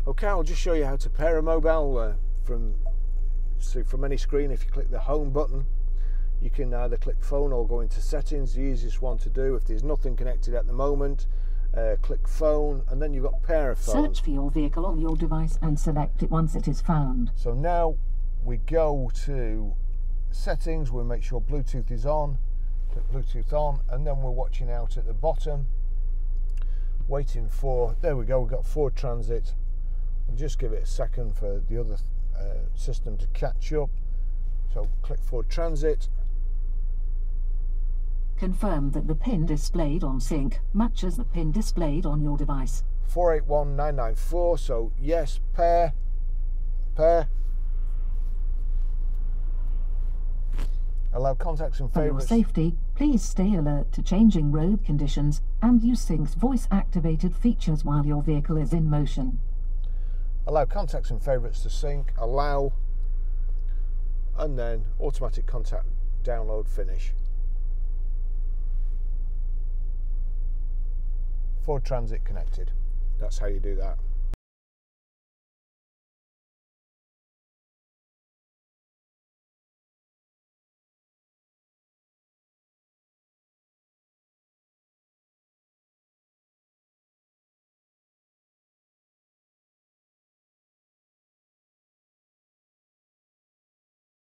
Okay, I'll just show you how to pair a mobile from any screen. If you click the home button, you can either click phone or go into settings, the easiest one to do. If there's nothing connected at the moment, click phone, and then you've got pair a phone. Search for your vehicle on your device and select it once it is found. So now we go to settings, we'll make sure Bluetooth is on, click Bluetooth on, and then we're watching out at the bottom, waiting for, there we go, we've got Ford Transit. We'll just give it a second for the other system to catch up. So click Ford Transit. Confirm that the PIN displayed on sync matches the PIN displayed on your device. 481994, so yes, pair. Allow contacts and For your favorites. safety, please stay alert to changing road conditions and use Sync's voice-activated features while your vehicle is in motion. Allow contacts and favorites to sync, allow, and then automatic contact download finish. Ford Transit connected. That's how you do that.